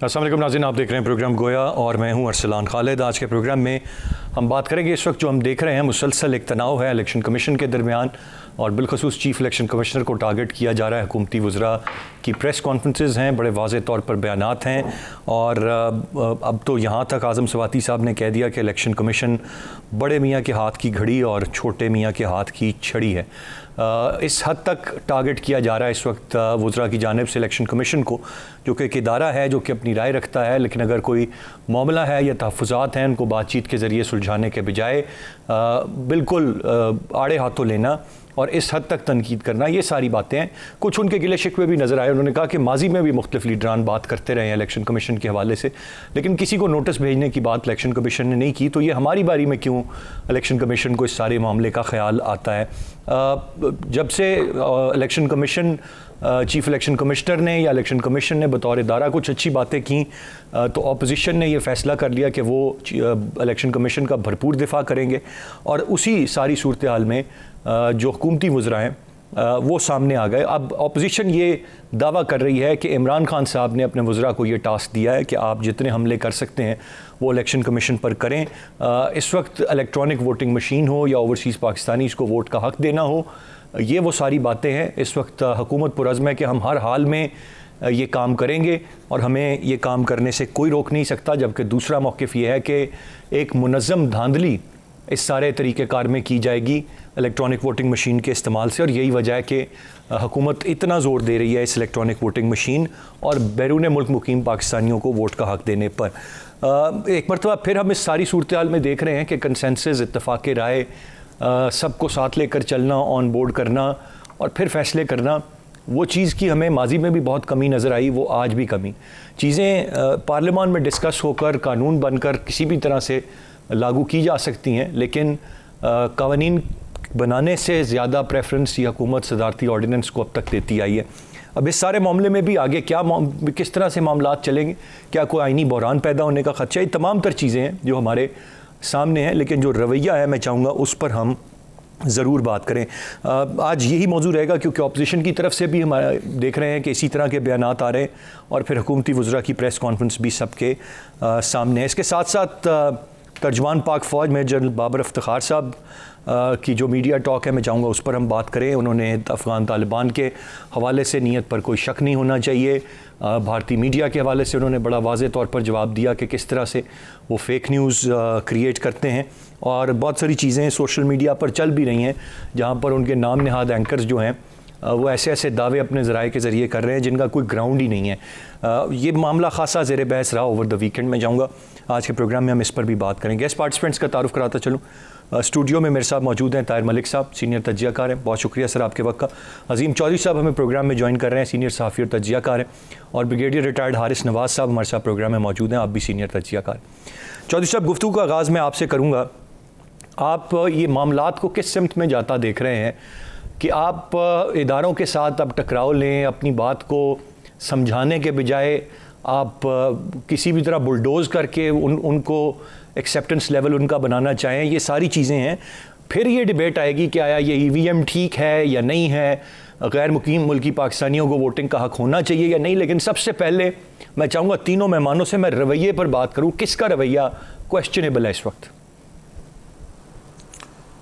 अस्सलाम वालेकुम नाज़रीन, आप देख रहे हैं प्रोग्राम गोया और मैं हूं अरसलान खालिद। आज के प्रोग्राम में हम बात करेंगे, इस वक्त जो हम देख रहे हैं मुसलसल एक तनाव है इलेक्शन कमीशन के दरमियान और बिलखसूस चीफ इलेक्शन कमिश्नर को टारगेट किया जा रहा है। हुकूमती वज़रा की प्रेस कॉन्फ्रेंसेस हैं, बड़े वाज़े तौर पर बयानात हैं और अब तो यहाँ तक आज़म सवाती साहब ने कह दिया कि इलेक्शन कमीशन बड़े मियाँ के हाथ की घड़ी और छोटे मियाँ के हाथ की छड़ी है। इस हद तक टारगेट किया जा रहा है इस वक्त वज़रा की जानिब से इलेक्शन कमीशन को, जो कि एक इदारा है जो कि अपनी राय रखता है, लेकिन अगर कोई मामला है या तहफ़्फ़ुज़ात हैं उनको बातचीत के ज़रिए सुलझाने के बजाय बिल्कुल आड़े हाथों लेना और इस हद तक तनकीद करना, ये सारी बातें हैं। कुछ उनके गिले शिकवे भी नज़र आए। उन्होंने कहा कि माजी में भी मुख्तलिफ लीडरान बात करते रहे हैं इलेक्शन कमीशन के हवाले से, लेकिन किसी को नोटिस भेजने की बात इलेक्शन कमीशन ने नहीं की। तो ये हमारी बारी में क्यों इलेक्शन कमीशन को इस सारे मामले का ख्याल आता है? जब से election commission chief election commissioner ने या इलेक्शन कमीशन ने बतौर इदारा कुछ अच्छी बातें की, तो अपोजिशन ने यह फ़ैसला कर लिया कि वो इलेक्शन कमीशन का भरपूर दिफा करेंगे। और उसी सारी सूरत हाल में जो हुकूमती वज़रा हैं वो सामने आ गए। अब अपोजिशन ये दावा कर रही है कि इमरान खान साहब ने अपने वज़रा को ये टास्क दिया है कि आप जितने हमले कर सकते हैं वो इलेक्शन कमीशन पर करें। इस वक्त इलेक्ट्रॉनिक वोटिंग मशीन हो या ओवरसीज़ पाकिस्तानीज़ को वोट का हक़ देना हो, ये वो सारी बातें हैं। इस वक्त हुकूमत पुरज़्म है कि हम हर हाल में ये काम करेंगे और हमें ये काम करने से कोई रोक नहीं सकता। जबकि दूसरा मौक़िफ़ ये है कि एक मुनज़्ज़म धांधली इस सारे तरीक़ेकार में की जाएगी इलेक्ट्रॉनिक वोटिंग मशीन के इस्तेमाल से, और यही वजह है कि हुकूमत इतना ज़ोर दे रही है इस इलेक्ट्रॉनिक वोटिंग मशीन और बैरून मुल्क मुकीम पाकिस्तानियों को वोट का हक़ देने पर। एक मरतबा फिर हम इस सारी सूरत हाल में देख रहे हैं कि कंसेंसस, इत्तफ़ाक़ राय, सबको साथ लेकर चलना, ऑन बोर्ड करना और फिर फ़ैसले करना, वो चीज़ की हमें माजी में भी बहुत कमी नज़र आई, वो आज भी कमी। चीज़ें पार्लियामान में डिस्कस होकर कानून बनकर किसी भी तरह से लागू की जा सकती हैं, लेकिन कानून बनाने से ज़्यादा प्रेफरेंस ये हुकूमत सदारती ऑर्डिनेंस को अब तक देती आई है। अब इस सारे मामले में भी आगे किस तरह से मामलात चलेंगे, क्या कोई आइनी बहरान पैदा होने का ख़दशा, ये तमाम तर चीज़ें हैं जो हमारे सामने हैं। लेकिन जो रवैया है, मैं चाहूँगा उस पर हम ज़रूर बात करें। आज यही मौजू रहेगा क्योंकि अपोजिशन की तरफ से भी हम देख रहे हैं कि इसी तरह के बयानात आ रहे हैं और फिर हुकूमती वज़रा की प्रेस कॉन्फ्रेंस भी सबके सामने है। इसके साथ साथ तर्जमान पाक फ़ौज मेजर जनरल बाबर इफ्तिखार साहब की जो मीडिया टॉक है, मैं चाहूँगा उस पर हम बात करें। उन्होंने अफ़गान तालिबान के हवाले से नीयत पर कोई शक नहीं होना चाहिए। भारतीय मीडिया के हवाले से उन्होंने बड़ा वाज़े तौर पर जवाब दिया कि किस तरह से वो फ़ेक न्यूज़ क्रिएट करते हैं और बहुत सारी चीज़ें सोशल मीडिया पर चल भी रही हैं जहाँ पर उनके नाम नहाद एंकर्स जो हैं वो ऐसे ऐसे दावे अपने ज़राए के ज़रिए कर रहे हैं जिनका कोई ग्राउंड ही नहीं है। ये मामला खासा ज़ेर बहस रहा ओवर द वीकेंड। मैं चाहूँगा आज के प्रोग्राम में हम इस पर भी बात करेंगे। गेस्ट पार्टिसिपेंट्स का तारुफ कराता चलूँ। स्टूडियो में मेरे साथ मौजूद हैं ताहिर मलिक साहब, सीनियर तज्जियाकार हैं, बहुत शुक्रिया सर आपके वक्त का। अजीम चौधरी साहब हमें प्रोग्राम में ज्वाइन कर रहे हैं, सीनियर सहाफ़ी और तज्जियाकार हैं। और ब्रिगेडियर रिटायर्ड हारिस नवाज़ साहब हमारे साथ प्रोग्राम में मौजूद हैं, आप भी सीनियर तज्जियाकार। चौधरी साहब, गुफ्तगू का आगाज़ मैं आपसे करूँगा। आप ये मामलात को किस सिमत में जाता देख रहे हैं कि आप इदारों के साथ अब टकराव लें, अपनी बात को समझाने के बजाय आप किसी भी तरह बुलडोज़ करके उनको एक्सेप्टेंस लेवल उनका बनाना चाहें, ये सारी चीज़ें हैं। फिर ये डिबेट आएगी कि आया ये EVM ठीक है या नहीं है, गैर मुकीम मुल्की पाकिस्तानियों को वोटिंग का हक़ होना चाहिए या नहीं। लेकिन सबसे पहले मैं चाहूँगा तीनों मेहमानों से मैं रवैये पर बात करूँ, किसका रवैया क्वेश्चनेबल है इस वक्त?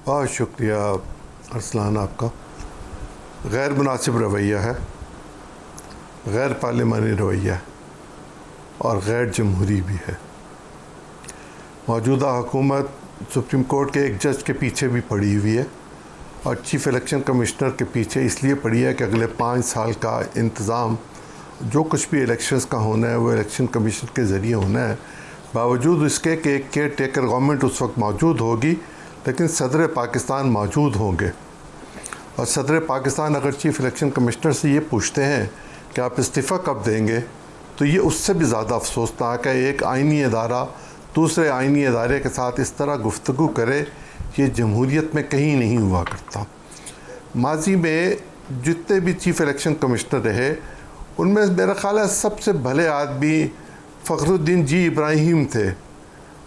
बहुत शुक्रिया अरसलान आपका। गैर मुनासिब रवैया है, गैर पार्लिमानी रवैया है और गैर जमहूरी भी है। मौजूदा हुकूमत सुप्रीम कोर्ट के एक जज के पीछे भी पड़ी हुई है और चीफ इलेक्शन कमिश्नर के पीछे इसलिए पड़ी है कि अगले 5 साल का इंतज़ाम जो कुछ भी इलेक्शंस का होना है वो इलेक्शन कमीशन के ज़रिए होना है। बावजूद इसके कि एक केयर टेकर गवर्नमेंट उस वक्त मौजूद होगी, लेकिन सदर पाकिस्तान मौजूद होंगे। और सदर पाकिस्तान अगर चीफ इलेक्शन कमिश्नर से ये पूछते हैं कि आप इस्तीफ़ा कब देंगे, तो ये उससे भी ज़्यादा अफसोसनाक है। एक आइनी अदारा दूसरे आइनी अदारे के साथ इस तरह गुफ्तगू करे, ये जमहूरियत में कहीं नहीं हुआ करता। माजी में जितने भी चीफ इलेक्शन कमिश्नर रहे उनमें मेरा ख़्याल है सबसे भले आदमी फ़खरुद्दीन जी इब्राहिम थे।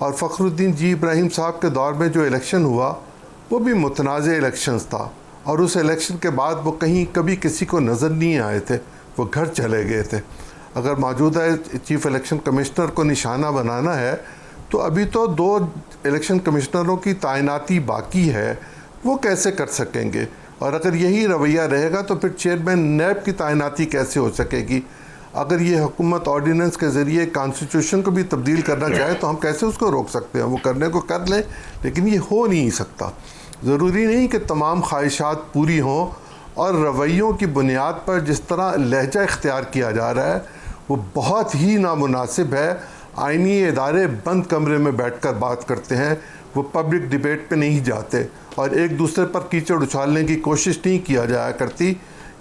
और फ़खरुद्दीन जी इब्राहिम साहब के दौर में जो इलेक्शन हुआ वो भी मुतनाज़ इलेक्शंस था और उस इलेक्शन के बाद वो कहीं कभी किसी को नज़र नहीं आए थे, वो घर चले गए थे। अगर मौजूदा चीफ इलेक्शन कमिश्नर को निशाना बनाना है तो अभी तो 2 इलेक्शन कमिश्नरों की तैनाती बाकी है, वो कैसे कर सकेंगे? और अगर यही रवैया रहेगा तो फिर चेयरमैन नैब की तैनाती कैसे हो सकेगी? अगर ये हुकूमत ऑर्डिनेंस के ज़रिए कॉन्स्टिट्यूशन को भी तब्दील करना चाहे तो हम कैसे उसको रोक सकते हैं? वो करने को कर लें, लेकिन ये हो नहीं सकता। ज़रूरी नहीं कि तमाम ख्वाहिशात पूरी हों, और रवैयों की बुनियाद पर जिस तरह लहजा इख्तियार किया जा रहा है वो बहुत ही नामुनासिब है। आईनी इदारे बंद कमरे में बैठकर बात करते हैं, वो पब्लिक डिबेट पे नहीं जाते, और एक दूसरे पर कीचड़ उछालने की कोशिश नहीं किया जाया करती।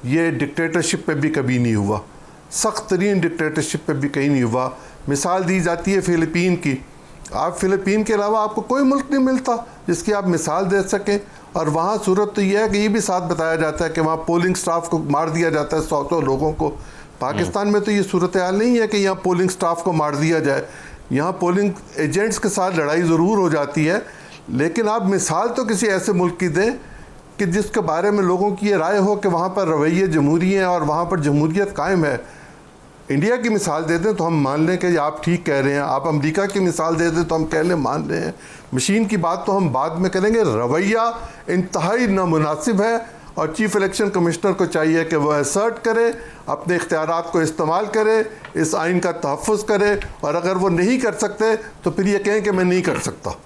ये डिक्टेटरशिप पे भी कभी नहीं हुआ, सख्त तरीन डिक्टेटरशिप पे भी कहीं नहीं हुआ। मिसाल दी जाती है फ़िलिपीन की, आप फ़िलिपीन के अलावा आपको कोई मुल्क नहीं मिलता जिसकी आप मिसाल दे सकें। और वहाँ सूरत तो यह है कि ये भी साथ बताया जाता है कि वहाँ पोलिंग स्टाफ को मार दिया जाता है, 100 लोगों को। पाकिस्तान में तो ये सूरत हाल नहीं है कि यहाँ पोलिंग स्टाफ को मार दिया जाए, यहाँ पोलिंग एजेंट्स के साथ लड़ाई ज़रूर हो जाती है। लेकिन आप मिसाल तो किसी ऐसे मुल्क की दें कि जिसके बारे में लोगों की ये राय हो कि वहाँ पर रवैये जमहूरी हैं और वहाँ पर जमहूरियत कायम है। इंडिया की मिसाल दे दें तो हम मान लें कि आप ठीक कह रहे हैं, आप अमेरिका की मिसाल दे दें तो हम कह लें मान रहे हैं। मशीन की बात तो हम बाद में करेंगे। रवैया इंतहाई नामुनासिब है, और चीफ इलेक्शन कमिश्नर को चाहिए कि वह असर्ट करे, अपने इख्तियारात को इस्तेमाल करे, इस आइन का तहफ़्फ़ुज़ करे, और अगर वो नहीं कर सकते तो फिर ये कहें कि मैं नहीं कर सकता।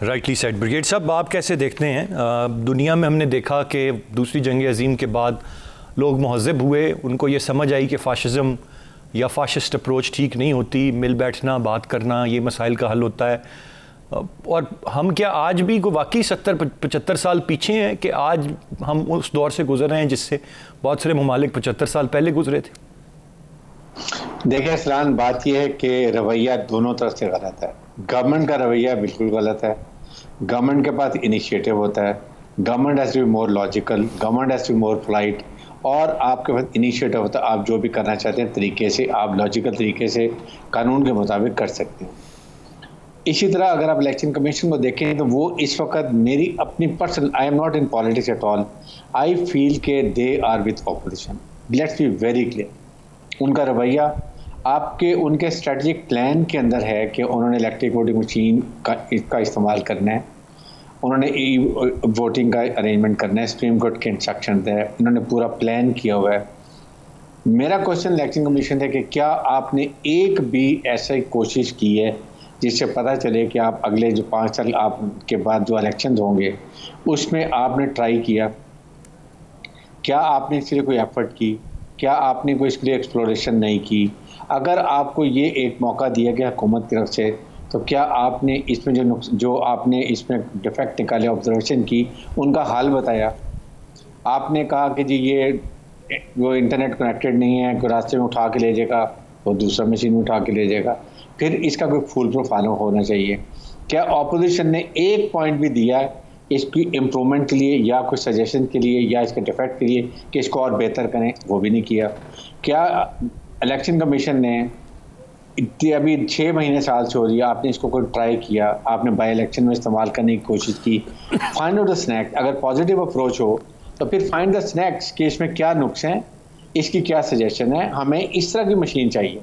Rightly said. ब्रिगेड साहब, आप कैसे देखते हैं? दुनिया में हमने देखा कि दूसरी जंग अज़ीम के बाद लोग महज़ब हुए, उनको ये समझ आई कि फ़ाशिज़म या फ़ाशिस्ट अप्रोच ठीक नहीं होती, मिल बैठना, बात करना, ये मसाइल का हल होता है। और हम क्या आज भी को वाकई 70-75 साल पीछे हैं कि आज हम उस दौर से गुजर रहे हैं जिससे बहुत सारे ममालिक 75 साल पहले गुजरे थे? देखिए सलान, बात यह है कि रवैया दोनों तरफ से गलत है। गवर्नमेंट का रवैया बिल्कुल गलत है। गवर्नमेंट के पास इनिशिएटिव होता है, government has to be more logical, government has to be more polite, और आपके पास इनिशिएटिव होता है। आप जो भी करना चाहते हैं तरीके से, आप लॉजिकल तरीके से कानून के मुताबिक कर सकते हैं। इसी तरह अगर आप इलेक्शन कमीशन को देखें तो वो इस वक्त, मेरी अपनी personal, I am not in politics at all, I feel के they are with opposition. Let's be very clear, उनका रवैया आपके उनके स्ट्रेटजिक प्लान के अंदर है कि उन्होंने इलेक्ट्रिक वोटिंग मशीन का इस्तेमाल करना है, उन्होंने ई वोटिंग का अरेंजमेंट करना है, सुप्रीम कोर्ट के इंस्ट्रक्शन है, उन्होंने पूरा प्लान किया हुआ है। मेरा क्वेश्चन इलेक्शन कमीशन है कि क्या आपने एक भी ऐसी कोशिश की है जिससे पता चले कि आप अगले जो 5 साल आपके बाद जो इलेक्शन होंगे उसमें आपने ट्राई किया? क्या आपने इसके लिए कोई एफर्ट की? क्या आपने कोई इसके लिए एक्सप्लोरेशन नहीं की? अगर आपको ये एक मौका दिया गया हुकूमत की तरफ से, तो क्या आपने इसमें जो आपने इसमें डिफेक्ट निकाले, ऑब्जर्वेशन की, उनका हाल बताया? आपने कहा कि जी ये वो इंटरनेट कनेक्टेड नहीं है, कोई रास्ते में उठा के ले जाएगा, वो दूसरा मशीन में उठा के ले जाएगा, फिर इसका कोई फुल प्रूफ फॉलो होना चाहिए। क्या ऑपोजिशन ने एक पॉइंट भी दिया इसकी इम्प्रूवमेंट के लिए, या कोई सजेशन के लिए, या इसके डिफेक्ट के लिए कि इसको और बेहतर करें? वो भी नहीं किया। क्या इलेक्शन कमीशन ने अभी 6 महीने साल से हो रही है, आपने इसको कोई ट्राई किया? आपने बाई इलेक्शन में इस्तेमाल करने की कोशिश की? Find out the snacks. अगर पॉजिटिव अप्रोच हो तो फिर फाइंड द स्नैक्स कि इसमें क्या नुक्स हैं, इसकी क्या सजेशन है, हमें इस तरह की मशीन चाहिए।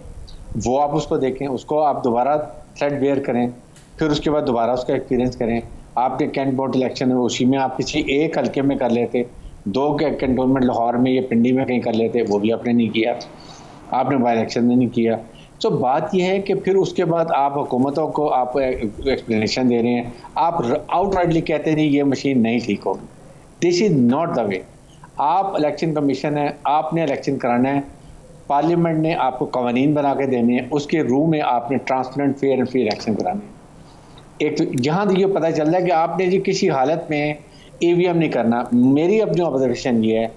वो आप उसको देखें, उसको आप दोबारा थ्रेड बेयर करें, फिर उसके बाद दोबारा उसका एक्सपीरियंस करें। आपके कैंट बोर्ड इलेक्शन में उसी में आप किसी एक हल्के में कर लेते, 2 कैंटोनमेंट लाहौर में या पिंडी में कहीं कर लेते, वो भी आपने नहीं किया, आपने बाई इलेक्शन में नहीं किया। तो बात यह है कि फिर उसके बाद आप हुकूमतों को आप एक्सप्लेनेशन दे रहे हैं, आप आउटराइटली कहते हैं ये मशीन नहीं ठीक होगी। This is not the way. आप इलेक्शन कमीशन है, आपने इलेक्शन कराना है, पार्लियामेंट ने आपको कवानीन बना के देने हैं, उसके रूह में आपने transparent, fair and free election कराने हैं। एक तो जहाँ ये पता चल रहा है कि आपने जी किसी हालत में EVM नहीं करना। मेरी अपनी ऑब्जर्वेशन ये है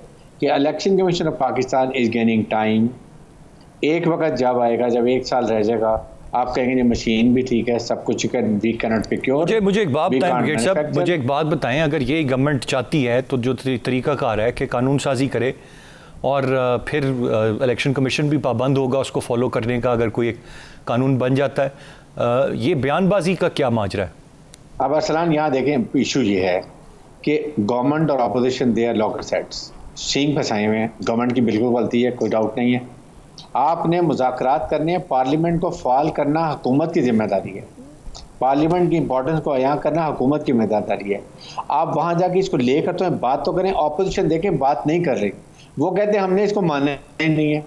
कि election commission of Pakistan is gaining time. एक वक्त जब आएगा, जब 1 साल रह जाएगा, आप कहेंगे मशीन भी ठीक है, सब कुछ वी कैन नॉट प्रोक्योर। मुझे एक बात बताएं ब्रिगेड साहब, मुझे एक बात बताएं, अगर ये गवर्नमेंट चाहती है तो जो तरीकाकार है कि कानून साजी करे और फिर इलेक्शन कमीशन भी पाबंद होगा उसको फॉलो करने का, अगर कोई एक कानून बन जाता है, ये बयानबाजी का क्या माजरा है? अब अरसलान यहाँ देखें, इशू ये है कि गवर्नमेंट और opposition they are loggerheads, सींग फंसाए हुए हैं। गवर्नमेंट की बिल्कुल गलती है, कोई डाउट नहीं है। आपने मुज़ाकरात करने हैं, पार्लियामेंट को फाल करना हुकूमत की जिम्मेदारी है, पार्लियामेंट की इंपॉर्टेंस को अयां करना हुकूमत की जिम्मेदारी है। आप वहाँ जाके इसको लेकर तो बात तो करें, ऑपोजिशन देखें बात नहीं कर रही, वो कहते हैं हमने इसको मानना ही नहीं है।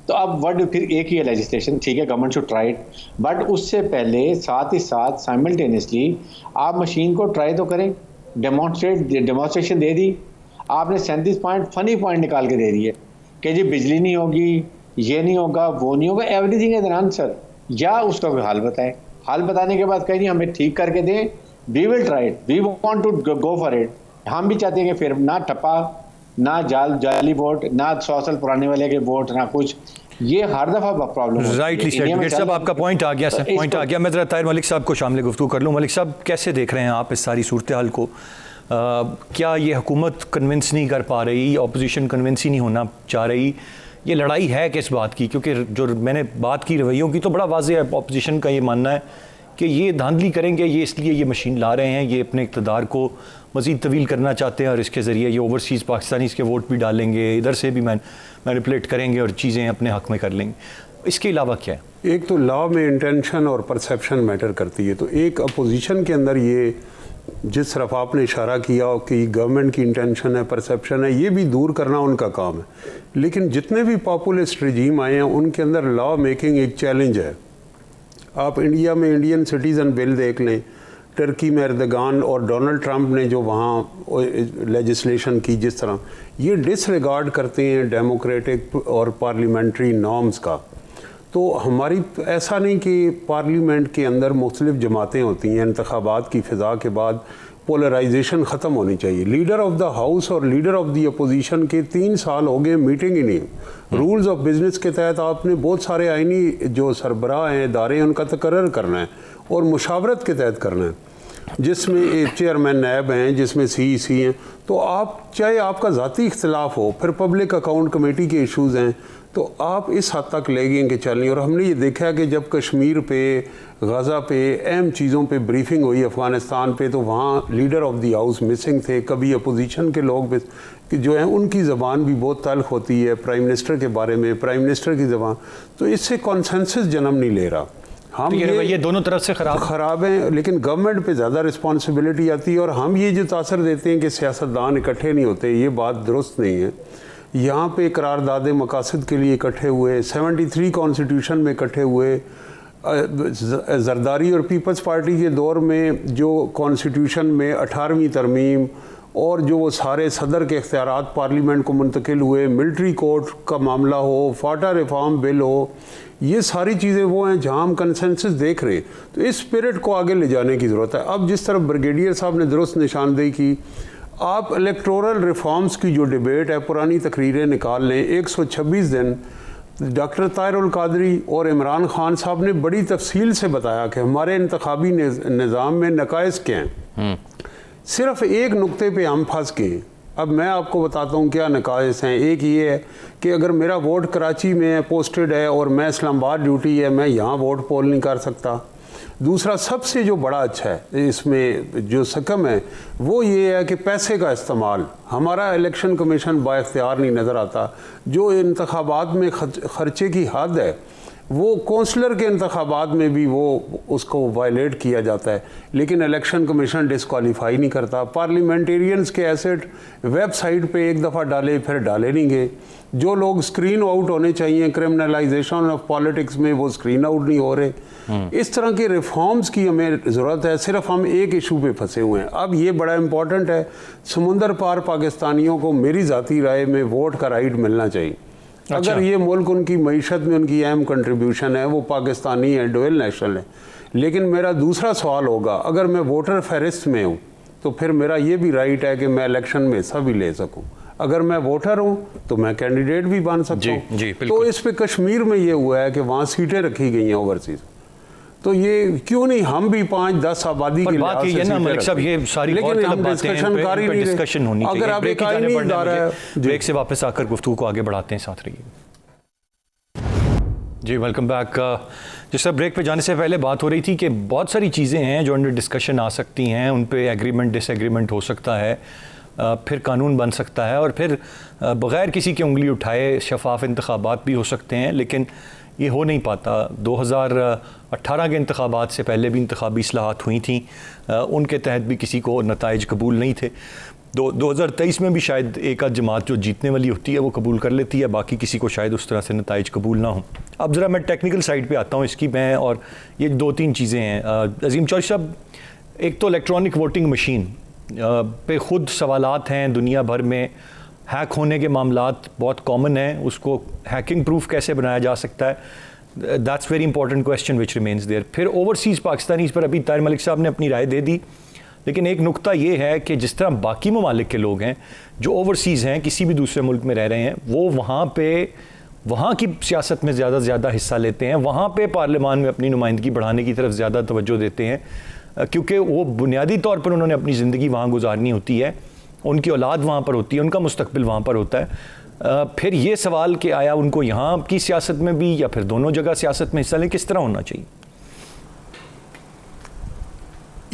तो अब वर्ड फिर एक ही है लेजिस्लेशन, ठीक है, government should try it, but उससे पहले साथ ही साथ साइमल्टेनियसली आप मशीन को ट्राई तो करें। डेमोन्स्ट्रेशन दे दी आपने, 37 पॉइंट फनी पॉइंट निकाल के दे दिए कि जी बिजली नहीं होगी, ये नहीं होगा, वो नहीं होगा, एवरीथिंग इज एन आंसर। या उसका कोई हाल बताएं, हाल बताने के बाद कहीं हमें ठीक करके दें, we will try it, we want to go for it. हम भी चाहते हैं कि फिर ना ठप्पा, ना जाली वोट, ना 100 साल पुराने वाले के वोट, ना कुछ, ये हर दफा प्रॉब्लम है। राइटली सेड साहब, आपका पॉइंट आ गया सर, पॉइंट आ गया। मैं जरा ताहिर मलिक साहब को शामिल गुफ्तगू कर लूँ। मलिक साहब, कैसे देख रहे हैं आप इस सारी सूरत हाल को? क्या ये हुकूमत कन्विंस नहीं कर पा रही, अपोजिशन कन्विंस ही नहीं होना चाह रही? ये लड़ाई है किस बात की? क्योंकि जो मैंने बात की रवैयों की, तो बड़ा वाज़ेह है, अपोजिशन का ये मानना है कि ये धांधली करेंगे, ये इसलिए ये मशीन ला रहे हैं, ये अपने इक़्तिदार को मज़ीद तवील करना चाहते हैं और इसके ज़रिए ये ओवरसीज़ पाकिस्तानीज़ के वोट भी डालेंगे, इधर से भी मैनिपुलेट करेंगे और चीज़ें अपने हक़ में कर लेंगे। इसके अलावा क्या है? एक तो लॉ में इंटेंशन और परसेप्शन मैटर करती है। तो एक अपोजिशन के अंदर ये जिस तरफ आपने इशारा किया कि गवर्नमेंट की इंटेंशन है, परसेप्शन है, ये भी दूर करना उनका काम है। लेकिन जितने भी पॉपुलिस्ट रजीम आए हैं उनके अंदर लॉ मेकिंग एक चैलेंज है। आप इंडिया में इंडियन सिटीज़न बिल देख लें, टर्की में एर्दोगान और डोनाल्ड ट्रंप ने जो वहाँ लेजिस्लेशन की, जिस तरह ये डिसरिगार्ड करते हैं डेमोक्रेटिक और पार्लियामेंट्री नॉर्म्स का। तो हमारी ऐसा नहीं कि पार्लियामेंट के अंदर मुख्तलिफ जमातें होती हैं, इंतखाबात की फ़िज़ा के बाद पोलराइजेशन ख़त्म होनी चाहिए। लीडर ऑफ द हाउस और लीडर ऑफ द अपोजिशन के 3 साल हो गए, मीटिंग ही नहीं। रूल्स ऑफ बिजनेस के तहत आपने बहुत सारे आइनी जो सरबराह हैं, इदारे हैं, उनका तकर्रर करना है और मुशावरत के तहत करना है, जिसमें एक चेयरमैन नैब हैं, जिसमें CEC हैं। तो आप चाहे आपका ज़ाती इख्तिलाफ हो, फिर पब्लिक अकाउंट कमेटी के इशूज़ हैं, तो आप इस हद तक ले गए कि चलनी। और हमने ये देखा कि जब कश्मीर पे, गज़ा पे, अहम चीज़ों पे ब्रीफिंग हुई अफ़गानिस्तान पे, तो वहाँ leader of the house missing थे। कभी अपोजिशन के लोग भी कि जो हैं उनकी ज़बान भी बहुत तल्ख होती है प्राइम मिनिस्टर के बारे में, प्राइम मिनिस्टर की ज़बान, तो इससे कॉन्सेंसस जन्म नहीं ले रहा। हम तो ये दोनों तरफ से ख़राब हैं, लेकिन गवर्नमेंट पे ज़्यादा रिस्पॉन्सिबिलिटी आती है। और हम ये जो तासर देते हैं कि सियासतदान इकट्ठे नहीं होते, ये बात दुरुस्त नहीं है। यहाँ पे करारदाद मकासद के लिए इकट्ठे हुए, 73 कॉन्स्टिट्यूशन में इकट्ठे हुए। जरदारी और पीपल्स पार्टी के दौर में जो कॉन्स्टिट्यूशन में 18वीं तरमीम और जो वो सारे सदर के इख्तियारात पार्लियामेंट को मुंतकिल हुए, मिलिट्री कोर्ट का मामला हो, फाटा रिफॉर्म बिल हो, ये सारी चीज़ें वो हैं जहाँ हम कंसेंसस देख रहे हैं। तो इस स्पिरिट को आगे ले जाने की ज़रूरत है। अब जिस तरफ ब्रिगेडियर साहब ने दुरुस्त निशानदेही की, आप इलेक्टोरल रिफॉर्म्स की जो डिबेट है, पुरानी तकरीरें निकाल लें, 126 दिन डॉक्टर ताहिर उल कादरी और इमरान खान साहब ने बड़ी तफसील से बताया कि हमारे इंतखाबी निज़ाम में नकाइस क्या हैं। सिर्फ एक नुक्ते पे हम फंस गए। अब मैं आपको बताता हूँ क्या नकाइस हैं। एक ये है कि अगर मेरा वोट कराची में पोस्टेड है और मैं इस्लामाबाद ड्यूटी है, मैं यहाँ वोट पोल नहीं कर सकता। दूसरा सबसे जो बड़ा अच्छा है इसमें जो सकम है वो ये है कि पैसे का इस्तेमाल हमारा इलेक्शन कमीशन बाइख्तियार नहीं नज़र आता। जो इंतखाबात में खर्चे की हद है वो कौंसलर के इंतखाबात में भी वो उसको वायलेट किया जाता है, लेकिन इलेक्शन कमीशन डिस्क्वालीफाई नहीं करता। पार्लियामेंटेरियंस के एसेट वेबसाइट पे एक दफ़ा डाले फिर डाले नहीं गए। जो लोग स्क्रीन आउट होने चाहिए क्रिमिनलाइजेशन ऑफ पॉलिटिक्स में, वो स्क्रीन आउट नहीं हो रहे। इस तरह के रिफॉर्म्स की हमें ज़रूरत है। सिर्फ हम एक इशू पे फंसे हुए हैं। अब ये बड़ा इंपॉर्टेंट है, समुंदर पार पाकिस्तानियों को मेरी ज़ाती राय में वोट का राइट मिलना चाहिए। अगर ये मुल्क उनकी मईशत में उनकी अहम कंट्रीब्यूशन है, वो पाकिस्तानी है, डुअल नेशनल है। लेकिन मेरा दूसरा सवाल होगा, अगर मैं वोटर फहरिस्त में हूँ तो फिर मेरा ये भी राइट है कि मैं इलेक्शन में हिस्सा भी ले सकूँ। अगर मैं वोटर हूँ तो मैं कैंडिडेट भी बन सकता हूँ। तो इस पे कश्मीर में ये हुआ है कि वहाँ सीटें रखी गई हैं ओवरसीज। तो ये क्यों नहीं हम भी 5-10 आबादी के लिहाज से सीटें रखें, लेकिन हम डिस्कशन कर ही नहीं रहे। अगर आप एक आईनी इदारा है, ब्रेक से वापस आकर गुफ्तगू को आगे बढ़ाते हैं, साथ रहिए जी। Welcome back. जिस तरह ब्रेक पे जाने से पहले बात हो रही थी कि बहुत सारी चीज़ें हैं जो अंडर डिस्कशन आ सकती हैं, उन पे एग्रीमेंट डिसएग्रीमेंट हो सकता है। फिर कानून बन सकता है और फिर बग़ैर किसी की उंगली उठाए शफाफ इंतखाबात भी हो सकते हैं, लेकिन ये हो नहीं पाता। 2018 के इंतखाबात से पहले भी इंतखाबी इस्लाहात हुई थी, उनके तहत भी किसी को नताइज कबूल नहीं थे। 2023 में भी शायद एक आध जमात जो जीतने वाली होती है वो कबूल कर लेती है, बाकी किसी को शायद उस तरह से नताइज कबूल ना हो। अब ज़रा मैं टेक्निकल साइड पे आता हूँ इसकी, मैं और ये 2-3 चीज़ें हैं। अजीम चौधरी साहब, एक तो इलेक्ट्रॉनिक वोटिंग मशीन पे ख़ुद सवालात हैं दुनिया भर में, हैक होने के मामलात बहुत कॉमन हैं, उसको हैकिंग प्रूफ कैसे बनाया जा सकता है, that's very important question which remains there. फिर ओवरसीज़ पाकिस्तानीज़ पर अभी ताहिर मलिक साहब ने अपनी राय दे दी, लेकिन एक नुक्ता ये है कि जिस तरह बाकी ममालिक के लोग हैं जो ओवरसीज़ हैं, किसी भी दूसरे मुल्क में रह रहे हैं, वो वहाँ की सियासत में ज़्यादा से ज़्यादा हिस्सा लेते हैं, वहाँ पे पार्लियामान में अपनी नुमाइंदगी बढ़ाने की तरफ ज़्यादा तवज्जो देते हैं, क्योंकि वो बुनियादी तौर पर उन्होंने अपनी ज़िंदगी वहाँ गुजारनी होती है, उनकी औलाद वहाँ पर होती है, उनका मुस्तकबिल वहाँ पर होता है। फिर ये सवाल कि आया उनको यहाँ की सियासत में भी या फिर दोनों जगह सियासत में हिस्सा लें, किस तरह होना चाहिए?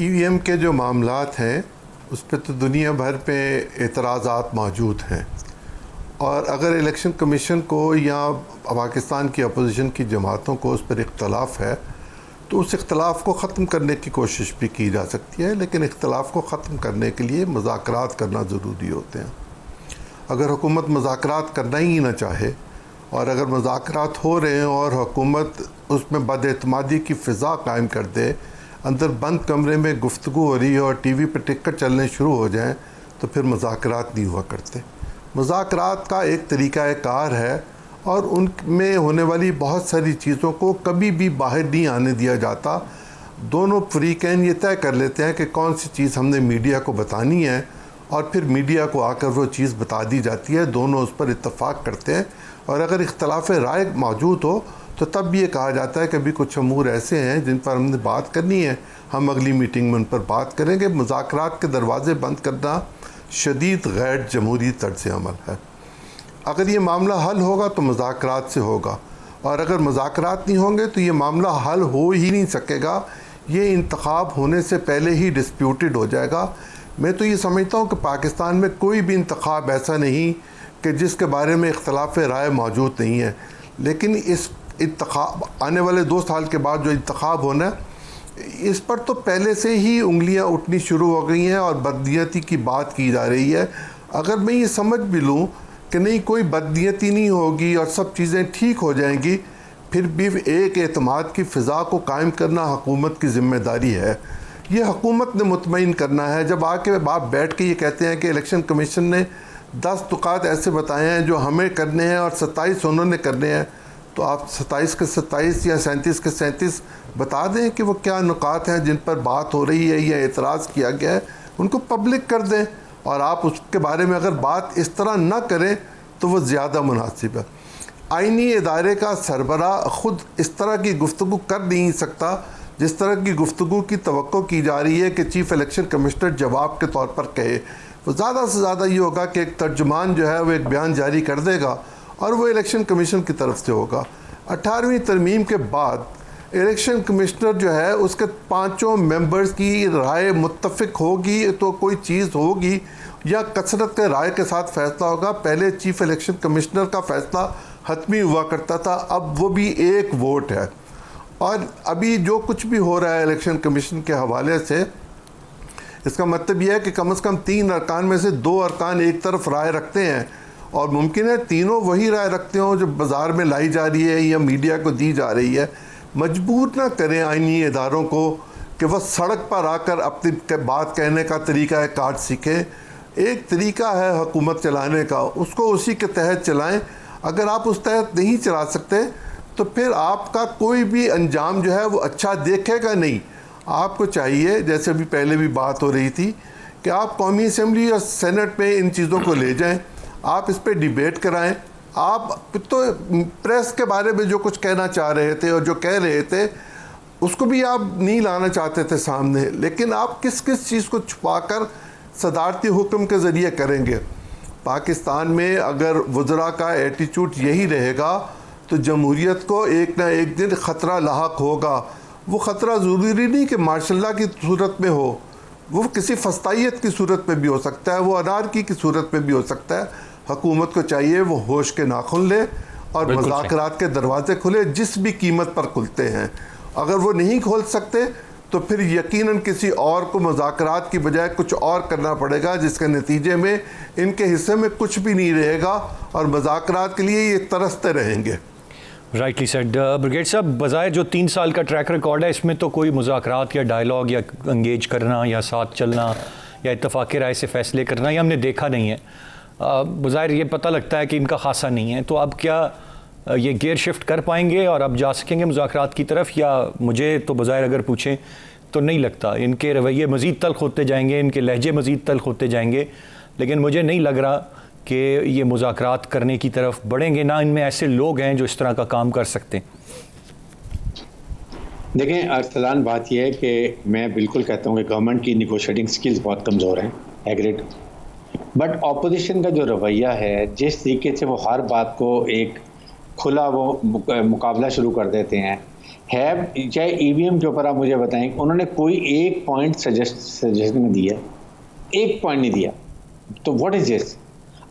ईवीएम के जो मामलात हैं उस पर तो दुनिया भर पे एतराज़ात मौजूद हैं, और अगर इलेक्शन कमीशन को या पाकिस्तान की अपोजिशन की जमातों को उस पर इख्तलाफ है तो उस इख्तलाफ को ख़त्म करने की कोशिश भी की जा सकती है, लेकिन इख्तलाफ को ख़त्म करने के लिए मुज़ाकरात करना ज़रूरी होते हैं। अगर हुकूमत मुज़ाकरात करना ही ना चाहे और अगर मुज़ाकरात हो रहे हैं और हुकूमत उसमें बदएतमादी की फ़िज़ा कायम कर दे, अंदर बंद कमरे में गुफ्तगू हो रही है और टीवी पर टिकट चलने शुरू हो जाएं, तो फिर मुज़ाकरात नहीं हुआ करते। मुज़ाकरात का एक तरीक़ाकार है और उनमें होने वाली बहुत सारी चीज़ों को कभी भी बाहर नहीं आने दिया जाता। दोनों फ़रीक़ैन ये तय कर लेते हैं कि कौन सी चीज़ हमने मीडिया को बतानी है और फिर मीडिया को आकर वो चीज़ बता दी जाती है, दोनों उस पर इत्तफ़ाक़ करते हैं। और अगर इख्तलाफ राय मौजूद हो तो तब भी ये कहा जाता है कि अभी कुछ अमूर ऐसे हैं जिन पर हमने बात करनी है, हम अगली मीटिंग में उन पर बात करेंगे। मुज़ाकरात के दरवाज़े बंद करना शदीद गैर जमहूरी तर्ज़ अमल है। अगर ये मामला हल होगा तो मुज़ाकरात से होगा, और अगर मुज़ाकरात नहीं होंगे तो ये मामला हल हो ही नहीं सकेगा, ये इंतखाब होने से पहले ही डिस्प्यूटेड हो जाएगा। मैं तो ये समझता हूँ कि पाकिस्तान में कोई भी इंतखाब ऐसा नहीं कि जिसके बारे में इख्तलाफ राय मौजूद नहीं है, लेकिन इस इंतखाब आने वाले 2 साल के बाद जो इंतखाब होना है इस पर तो पहले से ही उंगलियां उठनी शुरू हो गई हैं और बदनीयती की बात की जा रही है। अगर मैं ये समझ भी लूँ कि नहीं कोई बदनीयती नहीं होगी और सब चीज़ें ठीक हो जाएंगी, फिर भी एक एतमाद की फ़िज़ा को कायम करना हुकूमत की ज़िम्मेदारी है। ये हुकूमत ने मुतमईन करना है। जब आके आप बैठ के ये कहते हैं कि इलेक्शन कमीशन ने 10 नुकात ऐसे बताए हैं जो हमें करने हैं और 27 उन्होंने करने हैं, तो आप 27 के 27 या 37 के 37 बता दें कि वो क्या नुकात हैं जिन पर बात हो रही है या एतराज़ किया गया है, उनको पब्लिक कर दें। और आप उसके बारे में अगर बात इस तरह ना करें तो वो ज़्यादा मुनासिब है। आइनी इदारे का सरबरा ख़ुद इस तरह की गुफ्तगू कर नहीं सकता जिस तरह की गुफ्तगू की तवक्को की जा रही है कि चीफ़ इलेक्शन कमिश्नर जवाब के तौर पर कहे। वो ज़्यादा से ज़्यादा ये होगा कि एक तर्जुमान जो है वो एक बयान जारी कर देगा और वो इलेक्शन कमीशन की तरफ से होगा। 18वीं तरमीम के बाद इलेक्शन कमिश्नर जो है उसके 5 मेंबर्स की राय मुत्तफिक होगी तो कोई चीज़ होगी या कसरत के राय के साथ फ़ैसला होगा। पहले चीफ़ इलेक्शन कमिश्नर का फ़ैसला हतमी हुआ करता था, अब वो भी एक वोट है। और अभी जो कुछ भी हो रहा है इलेक्शन कमीशन के हवाले से, इसका मतलब यह है कि कम से कम 3 अरकान में से 2 अरकान एक तरफ राय रखते हैं और मुमकिन है तीनों वही राय रखते हों जो बाज़ार में लाई जा रही है या मीडिया को दी जा रही है। मजबूर ना करें आइनी इदारों को कि वह सड़क पर आकर अपनी बात कहने का तरीका कार सीखें। एक तरीका है हुकूमत चलाने का, उसको उसी के तहत चलाएं। अगर आप उस तहत नहीं चला सकते तो फिर आपका कोई भी अंजाम जो है वो अच्छा देखेगा नहीं। आपको चाहिए, जैसे अभी पहले भी बात हो रही थी, कि आप कौमी असम्बली और सेनेट में इन चीज़ों को ले जाएं, आप इस पर डिबेट कराएं। आप तो प्रेस के बारे में जो कुछ कहना चाह रहे थे और जो कह रहे थे उसको भी आप नहीं लाना चाहते थे सामने, लेकिन आप किस किस चीज़ को छुपाकर सदारती हुक्म के ज़रिए करेंगे। पाकिस्तान में अगर वज़रा का एटीट्यूड यही रहेगा तो जमहूरियत को एक ना एक दिन ख़तरा लाहक होगा। वो ख़तरा ज़रूरी नहीं कि मार्शल लॉ की सूरत में हो, वो किसी फस्तायत की सूरत में भी हो सकता है, वो अनारकी की सूरत में भी हो सकता है। हुकूमत को चाहिए वो होश के नाखुन ले और मुज़ाकरात के दरवाजे खुले, जिस भी कीमत पर खुलते हैं। अगर वो नहीं खोल सकते तो फिर यकीनन किसी और को मुज़ाकरात की बजाय कुछ और करना पड़ेगा, जिसके नतीजे में इनके हिस्से में कुछ भी नहीं रहेगा और मुज़ाकरात के लिए ये तरसते रहेंगे। राइटली सेड ब्रिगेड साहब, बजाय जो 3 साल का ट्रैक रिकॉर्ड है, इसमें तो कोई मुज़ाकरात या डायलॉग या इंगेज करना या साथ चलना या इत्तफ़ाक़ राय से फ़ैसले करना ये हमने देखा नहीं है। बज़ाहिर ये पता लगता है कि इनका खासा नहीं है। तो अब क्या ये गियर शिफ्ट कर पाएंगे और अब जा सकेंगे मुज़ाकरात की तरफ, या मुझे तो बज़ाहिर अगर पूछें तो नहीं लगता। इनके रवैये मज़ीद तल्ख़ होते जाएंगे, इनके लहजे मज़ीद तल्ख़ होते जाएंगे, लेकिन मुझे नहीं लग रहा कि ये मुज़ाकरात करने की तरफ बढ़ेंगे। ना इनमें ऐसे लोग हैं जो इस तरह का काम कर सकते हैं। देखें अरसलान, बात यह है कि मैं बिल्कुल कहता हूँ कि गवर्नमेंट की निगोशिएटिंग स्किल्स बहुत कमज़ोर हैं, एग्रीड। बट ऑपोजिशन का जो रवैया है, जिस तरीके से वो हर बात को एक खुला वो मुकाबला शुरू कर देते हैं, है चाहे ईवीएम के ऊपर आप मुझे बताएं, उन्होंने कोई एक पॉइंट सजेशन दिया, एक पॉइंट नहीं दिया। तो व्हाट इज दिस?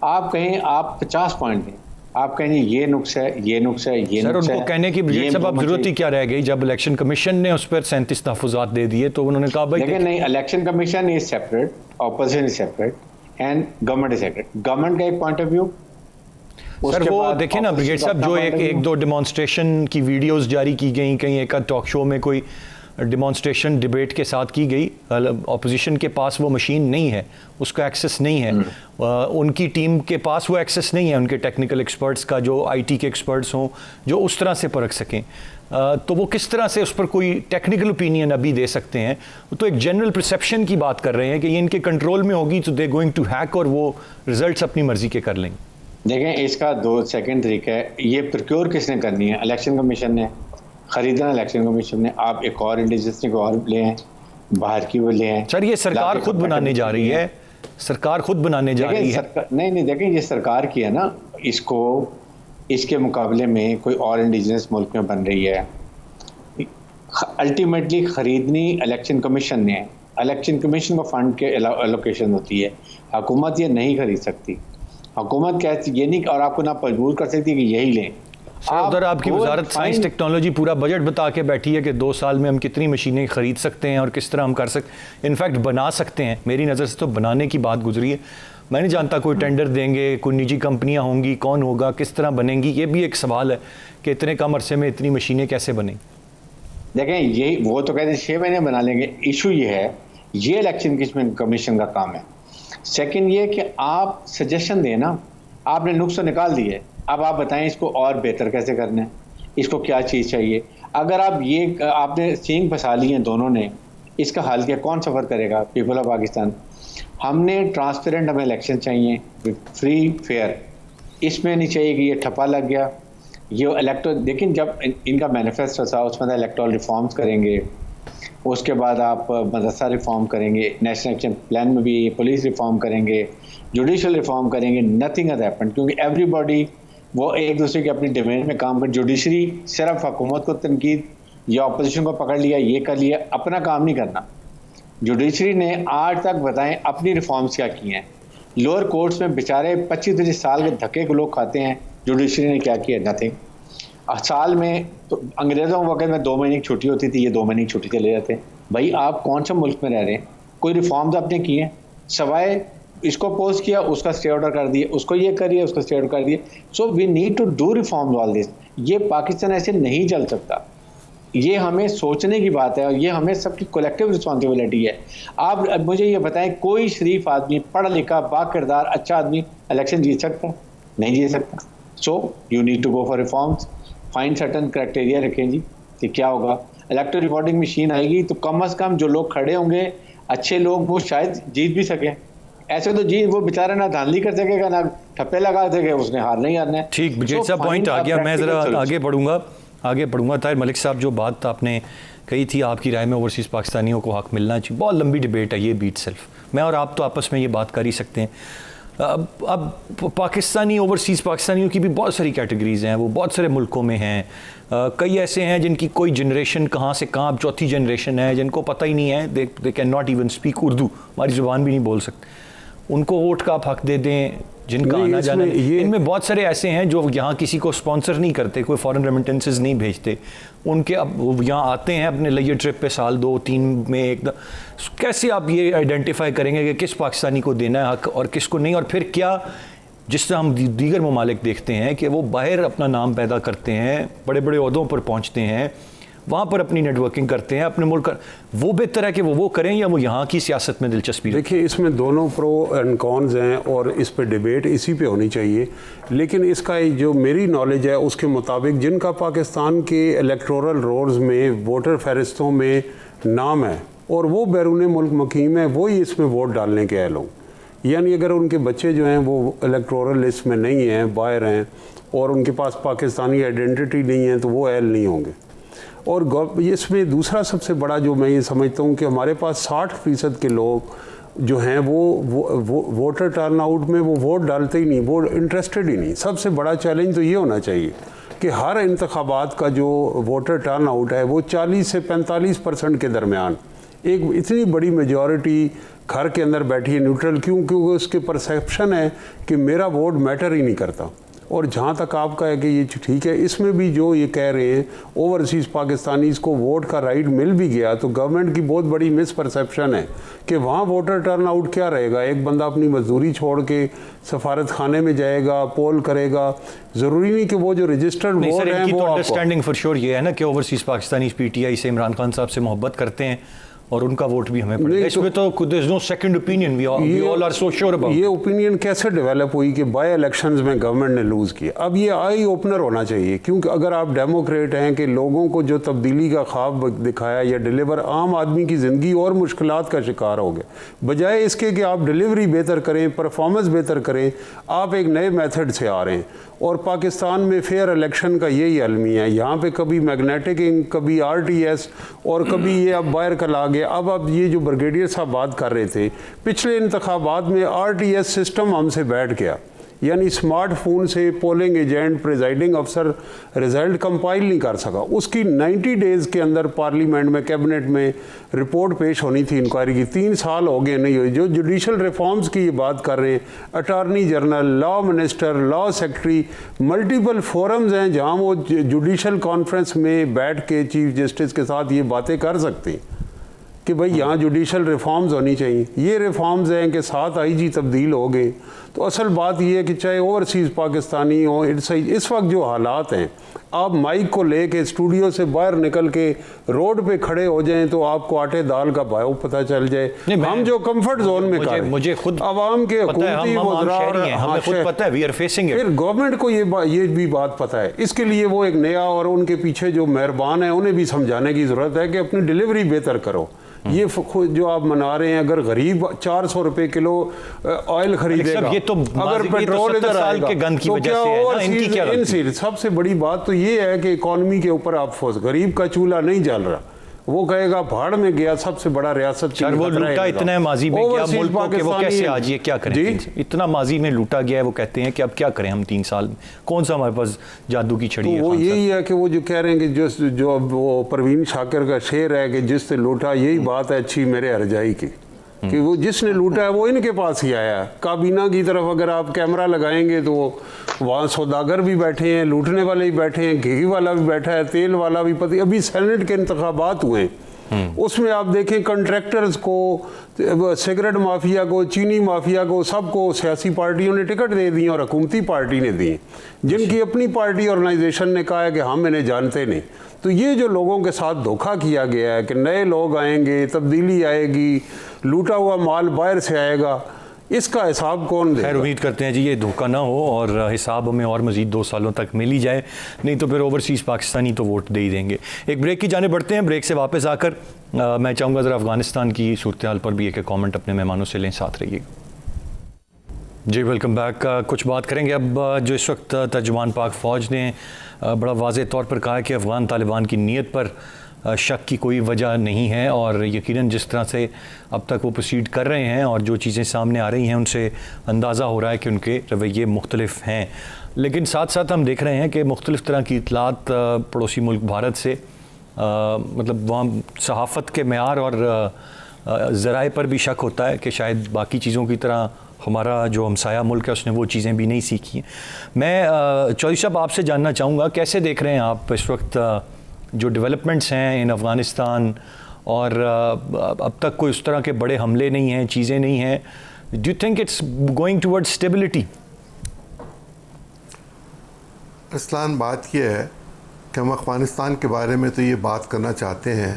आप कहें आप 50 पॉइंट दें, आप कहें ये नुक्स है, ये नुक्स है, ये नुक्स है। उनको कहने की ब्रिगेड साहब अब जरूरत ही क्या रह गई? जब इलेक्शन कमीशन ने उस पर 37 तहफ़्फ़ुज़ात दे दिए तो उन्होंने कहा भाई लेकिन नहीं, election commission is separate, opposition is separate and government is separate. Government का एक पॉइंट ऑफ व्यू, सर वो देखें ना ब्रिगेड साहब, जो एक दो डिमॉन्स्ट्रेशन की वीडियोस जारी की गई, कहीं एक टॉक शो में कोई डिमॉन्स्ट्रेशन डिबेट के साथ की गई, ऑपोजिशन के पास वो मशीन नहीं है, उसका एक्सेस नहीं है, उनकी टीम के पास वो एक्सेस नहीं है, उनके टेक्निकल एक्सपर्ट्स का, जो आईटी के एक्सपर्ट्स हों जो उस तरह से परख सकें। तो वो किस तरह से उस पर कोई टेक्निकल ओपिनियन अभी दे सकते हैं? तो एक जनरल परसेप्शन की बात कर रहे हैं कि ये इनके कंट्रोल में होगी तो दे गोइंग टू हैक और वो रिजल्ट्स अपनी मर्जी के कर लेंगे। देखें, इसका 2 सेकंड तरीका है। ये प्रोक्योर किसने करनी है? इलेक्शन कमीशन ने खरीदना, इलेक्शन कमीशन ने। आप एक और इंडिजिनस को और ले हैं, बाहर की वो ले हैं। सर ये सरकार खुद बनाने जा रही है, सरकार खुद बनाने जा रही है। नहीं, देखें ये सरकार की है ना, इसको इसके मुकाबले में कोई और इंडिजिनस मुल्क में बन रही है। अल्टीमेटली खरीदनी इलेक्शन कमीशन ने है। इलेक्शन कमीशन को फंड के एलोकेशन होती है, हुकूमत ये नहीं खरीद सकती। हुकूमत कहती ये नहीं, और आपको ना मजबूर कर सकती कि यही लें। उधर आपकी वजारत साइंस टेक्नोलॉजी पूरा बजट बता के बैठी है कि 2 साल में हम कितनी मशीनें खरीद सकते हैं और किस तरह हम कर सकते, इनफैक्ट बना सकते हैं। मेरी नज़र से तो बनाने की बात गुजरी है। मैं नहीं जानता कोई टेंडर देंगे, कोई निजी कंपनियां होंगी, कौन होगा, किस तरह बनेंगी, ये भी एक सवाल है कि इतने कम अरसे में इतनी मशीनें कैसे बनेंगी। देखें यही वो तो कहते हैं 6 महीने बना लेंगे। इशू ये है, ये इलेक्शन कमीशन का काम है। सेकंड ये कि आप सजेशन दें ना, आपने नुक्स निकाल दिए, अब आप बताएं इसको और बेहतर कैसे करना है, इसको क्या चीज़ चाहिए। अगर आप ये आपने सींग फंसा ली हैं दोनों ने, इसका हल क्या, कौन सफ़र करेगा? People of Pakistan. हमने ट्रांसपेरेंट, हमें इलेक्शन चाहिए फ्री फेयर। इसमें नहीं चाहिए कि ये ठप्पा लग गया, ये इलेक्टोरल। लेकिन जब इनका मैनिफेस्टो था उसमें इलेक्टोरल रिफॉर्म्स करेंगे, उसके बाद आप मदरसा रिफॉर्म करेंगे, नेशनल एक्शन प्लान में भी पुलिस रिफॉर्म करेंगे, जुडिशल रिफॉर्म करेंगे। नथिंग हैज हैपेंड, क्योंकि एवरीबॉडी वो एक दूसरे के अपनी डिमांड में काम कर। जुडिशरी सिर्फ हुकूमत को तनकीद या अपोजिशन को पकड़ लिया, ये कर लिया, अपना काम नहीं करना। जुडिशरी ने आज तक बताएं अपनी रिफॉर्म्स क्या की हैं। लोअर कोर्ट्स में बेचारे 25-25 साल के धक्के को लोग खाते हैं, जुडिशरी ने क्या किया? नथिंग। साल में तो अंग्रेज़ों के वक्त में 2 महीने की छुट्टी होती थी, ये 2 महीने की छुट्टी चले जाते हैं। भाई आप कौन सा मुल्क में रह रहे हैं? कोई रिफॉर्म्स आपने किए हैं? सवाए इसको पोस्ट किया, उसका स्टे ऑर्डर कर दिए, उसको ये करिए, उसका स्टे ऑर्डर कर दिए। So we need to do reforms all this. ये पाकिस्तान ऐसे नहीं चल सकता। ये हमें सोचने की बात है और ये हमें सबकी कलेक्टिव रिस्पॉन्सिबिलिटी है। आप मुझे ये बताएं, कोई शरीफ आदमी, पढ़ा लिखा, बाकिरदार, अच्छा आदमी इलेक्शन जीत सकता? नहीं जीत सकता। So you need to go for reforms, find certain criteria रखें जी कि क्या होगा। इलेक्टोरल रिकॉर्डिंग मशीन आएगी तो कम अज़ कम जो लोग खड़े होंगे, अच्छे लोग, वो शायद जीत भी सकें। ऐसे तो जी वो बेचारा ना धांधली कर सकेगा, ना ठप्पे लगा सकेगा, उसने हार नहीं हारना है। ठीक, जैसा पॉइंट आ गया, मैं ज़रा आगे पढ़ूंगा। ताहिर मलिक साहब, जो बात आपने कही थी, आपकी राय में ओवरसीज़ पाकिस्तानियों को हक मिलना चाहिए, बहुत लंबी डिबेट है ये बीट सेल्फ। मैं और आप तो आपस में ये बात कर ही सकते हैं, अब पाकिस्तानी, ओवरसीज़ पाकिस्तानियों की भी बहुत सारी कैटेगरीज हैं, वो बहुत सारे मुल्कों में हैं। कई ऐसे हैं जिनकी कोई जनरेशन कहाँ से कहाँ, अब चौथी जनरेशन है, जिनको पता ही नहीं है, they can not even speak Urdu, हमारी ज़ुबान भी नहीं बोल सकते। उनको वोट का आप हक दे दें, जिनका आना जाना, इनमें बहुत सारे ऐसे हैं जो यहाँ किसी को स्पॉन्सर नहीं करते, कोई फॉरेन रेमिटेंसेस नहीं भेजते, उनके अब वो यहाँ आते हैं अपने लिए ट्रिप पे साल 2-3 में एकदम। कैसे आप ये आइडेंटिफाई करेंगे कि किस पाकिस्तानी को देना है हक और किसको नहीं? और फिर क्या, जिस तरह हम दीगर ममालिक देखते हैं कि वो बाहर अपना नाम पैदा करते हैं, बड़े बड़े ओहदों पर पहुँचते हैं, वहाँ पर अपनी नेटवर्किंग करते हैं अपने मुल्क, वो बेहतर है कि वो करें या वो यहाँ की सियासत में दिलचस्पी? देखिए, इसमें दोनों प्रो एंड कॉन्स हैं और इस पे डिबेट इसी पे होनी चाहिए। लेकिन इसका जो मेरी नॉलेज है उसके मुताबिक जिनका पाकिस्तान के इलेक्टोरल रोल्स में, वोटर फहरिस्तों में नाम है और वो बैरून मुल्क मुकीम है, वही इसमें वोट डालने के अहल हों। यानी अगर उनके बच्चे जो हैं वो इलेक्टोरल लिस्ट में नहीं हैं, बाहर हैं और उनके पास पाकिस्तानी आइडेंटिटी नहीं है, तो वो अहल नहीं होंगे। और इसमें दूसरा सबसे बड़ा जो मैं ये समझता हूँ कि हमारे पास 60% के लोग जो हैं वो वोटर टर्न आउट में वो वोट डालते ही नहीं, वो इंटरेस्टेड ही नहीं। सबसे बड़ा चैलेंज तो ये होना चाहिए कि हर इंतखाबात का जो वोटर टर्न आउट है वो 40 से 45% के दरमियान, एक इतनी बड़ी मेजॉरिटी घर के अंदर बैठी है न्यूट्रल, क्योंकि उसके परसेप्शन है कि मेरा वोट मैटर ही नहीं करता। और जहाँ तक आपका है कि ये ठीक है, इसमें भी जो ये कह रहे हैं ओवरसीज़ पाकिस्तानीज़ को वोट का राइट मिल भी गया, तो गवर्नमेंट की बहुत बड़ी मिसपरसेप्शन है कि वहाँ वोटर टर्न आउट क्या रहेगा। एक बंदा अपनी मजदूरी छोड़ के सफारत खाने में जाएगा, पोल करेगा, ज़रूरी नहीं कि वो जो रजिस्टर्ड वोट हैं वो। अंडरस्टैंडिंग फॉर श्योर ये है ना कि ओवरसीज़ पाकिस्तानी PTI से इमरान खान साहब से मोहब्बत करते हैं और उनका वोट भी हमें पड़ेगा। इसमें तो there is no second opinion, we all are so sure about. ये ओपिनियन कैसे डेवलप हुई कि बाय इलेक्शंस में गवर्नमेंट ने लूज़ किया? अब ये आई ओपनर होना चाहिए, क्योंकि अगर आप डेमोक्रेट हैं कि लोगों को जो तब्दीली का ख्वाब दिखाया या डिलीवर, आम आदमी की ज़िंदगी और मुश्किलात का शिकार हो गए, बजाय इसके कि आप डिलीवरी बेहतर करें, परफॉर्मेंस बेहतर करें, आप एक नए मेथड से आ रहे हैं। और पाकिस्तान में फेयर इलेक्शन का यही अलमिया है। यहाँ पे कभी मैग्नेटिकिंग, कभी RTS और कभी ये अब बाहर का ला गया। अब ये जो ब्रिगेडियर साहब बात कर रहे थे, पिछले इंतखाबात में RTS सिस्टम हमसे बैठ गया, यानी स्मार्टफोन से पोलिंग एजेंट, प्रिजाइडिंग अफसर रिज़ल्ट कंपाइल नहीं कर सका। उसकी 90 डेज़ के अंदर पार्लियामेंट में, कैबिनेट में रिपोर्ट पेश होनी थी इंक्वायरी की, 3 साल हो गए, नहीं हुई। जो जुडिशल रिफॉर्म्स की ये बात कर रहे हैं, attorney general, law minister, law secretary, multiple forums हैं जहाँ वो जुडिशल कॉन्फ्रेंस में बैठ के चीफ जस्टिस के साथ ये बातें कर सकते हैं कि भाई यहाँ जुडिशल रिफॉर्म्स होनी चाहिए। ये रिफॉर्म्स हैं कि 7 IG तब्दील हो गए। तो असल बात ये है कि चाहे ओवरसीज़ पाकिस्तानी हो, इस वक्त जो हालात हैं, आप माइक को लेके स्टूडियो से बाहर निकल के रोड पे खड़े हो जाएं तो आपको आटे दाल का भाव पता चल जाए। हम जो कंफर्ट जोन में कर, मुझे खुद आवाम के हुकूमती हमें खुद पता है, वी आर फेसिंग इट। फिर गवर्नमेंट को ये भी बात पता है। इसके लिए वो एक नया और उनके पीछे जो मेहरबान है उन्हें भी समझाने की ज़रूरत है कि अपनी डिलीवरी बेहतर करो। ये जो आप मना रहे हैं, अगर गरीब 400 रुपए किलो ऑयल खरीदेगा, ये तो अगर पेट्रोल इधर आएगा, तो क्या ओवरसीज, सबसे बड़ी बात तो ये है कि इकॉनमी के ऊपर आप फोर्स, गरीब का चूल्हा नहीं जल रहा, वो कहेगा भाड़ में गया, सबसे बड़ा रियासत वो लूटा इतना है माजी में, क्या मुल्कों के, वो कैसे आज ये क्या करें? इतना माजी में लूटा गया है, वो कहते हैं कि अब क्या करें हम 3 साल में, कौन सा हमारे पास जादू की छड़ी है? वो यही है कि वो जो कह रहे हैं कि जो अब वो परवीन शाकिर का शेर है कि जिससे लूटा, यही बात है अच्छी मेरे हरजाई की, कि वो जिसने लूटा है वो इनके पास ही आया है। काबीना की तरफ अगर आप कैमरा लगाएंगे तो वहाँ सौदागर भी बैठे हैं, लूटने वाले भी बैठे हैं, घी वाला भी बैठा है, तेल वाला भी। पता अभी सेनेट के इंतखाबात हुए, उसमें आप देखें कंट्रैक्टर्स को, सिगरेट माफिया को, चीनी माफिया को, सबको सियासी पार्टियों ने टिकट दे दी और हुकूमती पार्टी ने दी, जिनकी अपनी पार्टी ऑर्गेनाइजेशन ने कहा है कि हम इन्हें जानते नहीं। तो ये जो लोगों के साथ धोखा किया गया है कि नए लोग आएंगे, तब्दीली आएगी, लूटा हुआ माल बाहर से आएगा, इसका हिसाब कौन दे? खैर उम्मीद करते हैं जी ये धोखा ना हो और हिसाब हमें और मज़ीद 2 सालों तक मिल ही जाए, नहीं तो फिर ओवरसीज़ पाकिस्तानी तो वोट दे ही देंगे। एक ब्रेक की जाने बढ़ते हैं। ब्रेक से वापस आकर मैं चाहूँगा ज़रा अफ़गानिस्तान की सूरत हाल पर भी एक कॉमेंट अपने मेहमानों से लें, साथ रहिएगा। जी वेलकम बैक। कुछ बात करेंगे अब जो इस वक्त तर्जुमान पाक फ़ौज ने बड़ा वाज़े तौर पर कहा है कि अफ़गान तालिबान की नीयत पर शक की कोई वजह नहीं है और यकीनन जिस तरह से अब तक वो प्रोसीड कर रहे हैं और जो चीज़ें सामने आ रही हैं उनसे अंदाज़ा हो रहा है कि उनके रवैये मुख्तलिफ हैं। लेकिन साथ साथ हम देख रहे हैं कि मुख्तलिफ़ तरह की इतलात पड़ोसी मुल्क भारत से मतलब वहाँ सहाफ़त के मेयार और ज़राए पर भी शक होता है कि शायद बाकी चीज़ों की तरह हमारा जो हमसाया मुल्क है उसने वो चीज़ें भी नहीं सीखी हैं। मैं चौधरी साहब आपसे जानना चाहूँगा कैसे देख रहे हैं आप इस वक्त जो डेवलपमेंट्स हैं इन अफ़गानिस्तान और अब तक कोई उस तरह के बड़े हमले नहीं हैं, चीज़ें नहीं हैं। Do you think it's going towards stability? Arsalan, बात यह है कि हम अफ़गानिस्तान के बारे में तो ये बात करना चाहते हैं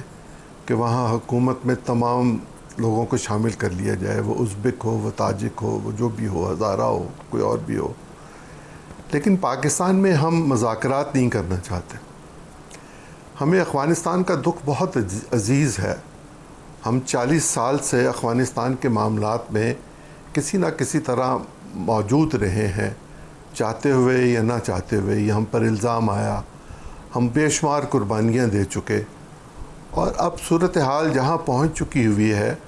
कि वहाँ हुकूमत में तमाम लोगों को शामिल कर लिया जाए, वो उज़्बेक हो, वो ताजिक हो, वो जो भी हो, हज़ारा हो, कोई और भी हो। लेकिन पाकिस्तान में हम मुज़ाकरात नहीं करना चाहते। हमें अफ़गानिस्तान का दुख बहुत अज़ीज़ है। हम 40 साल से अफ़गानिस्तान के मामलात में किसी न किसी तरह मौजूद रहे हैं, चाहते हुए या ना चाहते हुए। ये हम पर इल्ज़ाम आया, हम बेशुमार कुर्बानियाँ दे चुके और अब सूरत हाल जहाँ पहुँच चुकी हुई है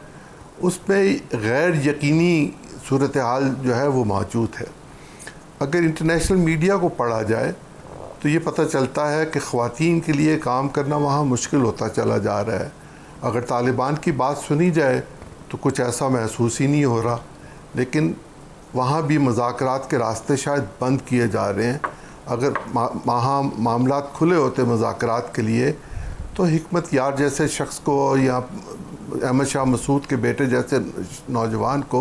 उसमें गैर यकीनी सूरत हाल जो है वो मौजूद है। अगर इंटरनेशनल मीडिया को पढ़ा जाए तो ये पता चलता है कि ख़वातीन के लिए काम करना वहाँ मुश्किल होता चला जा रहा है। अगर तालिबान की बात सुनी जाए तो कुछ ऐसा महसूस ही नहीं हो रहा, लेकिन वहाँ भी मुज़ाकरात के रास्ते शायद बंद किए जा रहे हैं। अगर वहाँ मामलात खुले होते मुज़ाकरात के लिए तो हिकमत यार जैसे शख्स को या अहमद शाह मसूद के बेटे जैसे नौजवान को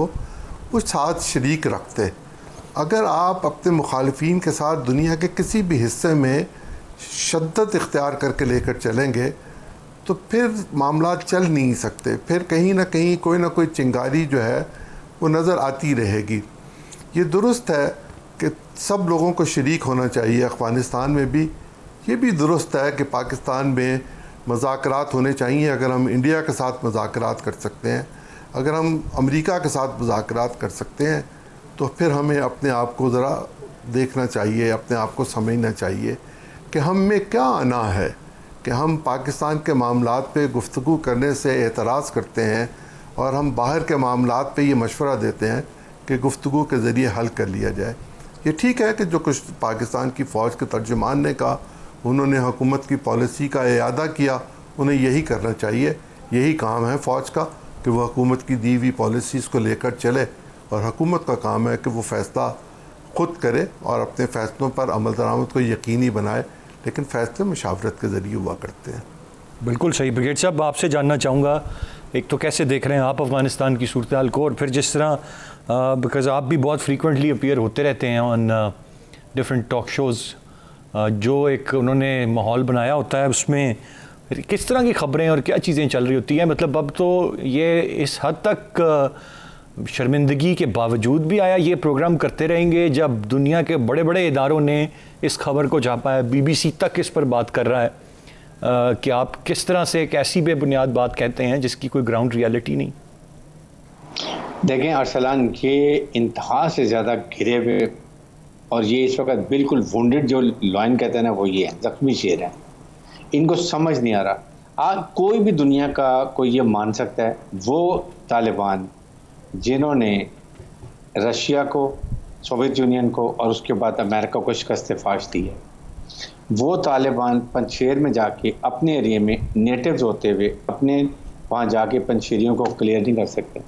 वो साथ शरीक रखते। अगर आप अपने मुखालिफिन के साथ दुनिया के किसी भी हिस्से में शद्दत इख्तियार करके लेकर चलेंगे तो फिर मामलात चल नहीं सकते, फिर कहीं ना कहीं कोई ना कोई चिंगारी जो है वो नज़र आती रहेगी। ये दुरुस्त है कि सब लोगों को शरीक होना चाहिए अफ़गानिस्तान में भी। ये भी दुरुस्त है कि पाकिस्तान में मुज़ाकरात होने चाहिए। अगर हम इंडिया के साथ मुज़ाकरात कर सकते हैं, अगर हम अमेरिका के साथ मुज़ाकरात कर सकते हैं तो फिर हमें अपने आप को ज़रा देखना चाहिए, अपने आप को समझना चाहिए कि हम में क्या आना है कि हम पाकिस्तान के मामलात पे गुफ्तगू करने से एतराज़ करते हैं और हम बाहर के मामलात पे ये मशवरा देते हैं कि गुफ्तगू के ज़रिए हल कर लिया जाए। ये ठीक है कि जो कुछ पाकिस्तान की फ़ौज के तर्जुमान ने कहा, उन्होंने हुकूमत की पॉलिसी का इयादा किया, उन्हें यही करना चाहिए। यही काम है फ़ौज का कि वह हुकूमत की दी हुई पॉलिसीज़ को लेकर चले और हुकूमत का काम है कि वो फ़ैसला ख़ुद करे और अपने फ़ैसलों पर अमल दरामद को यकीनी बनाए, लेकिन फ़ैसले मुशावरत के ज़रिए हुआ करते हैं। बिल्कुल सही। ब्रिगेड साहब आपसे जानना चाहूँगा, एक तो कैसे देख रहे हैं आप अफ़गानिस्तान की सूरत हाल को, और फिर जिस तरह बिकॉज़ आप भी बहुत फ्रीक्वेंटली अपीयर होते रहते हैं ऑन डिफरेंट टॉक शोज़, जो एक उन्होंने माहौल बनाया होता है उसमें किस तरह की ख़बरें और क्या चीज़ें चल रही होती हैं। मतलब अब तो ये इस हद तक शर्मिंदगी के बावजूद भी आया ये प्रोग्राम करते रहेंगे जब दुनिया के बड़े बड़े इदारों ने इस खबर को छापा है, BBC तक इस पर बात कर रहा है कि आप किस तरह से एक ऐसी बेबुनियाद बात कहते हैं जिसकी कोई ग्राउंड रियलिटी नहीं। देखें अरसलान, ये इंतहा से ज़्यादा घिरे हुए और ये इस वक्त बिल्कुल वुंडेड जो लाइन कहते हैं ना, वो ये है, ज़ख्मी शेर है। इनको समझ नहीं आ रहा। आज कोई भी दुनिया का कोई ये मान सकता है वो तालिबान जिन्होंने रशिया को, सोवियत यूनियन को और उसके बाद अमेरिका को शिकस्त फाश दी है, वो तालिबान पंजशेर में जाके अपने एरिया में नेटिव्स होते हुए अपने वहाँ जाके पंजशेरियों को क्लियर नहीं कर सकते।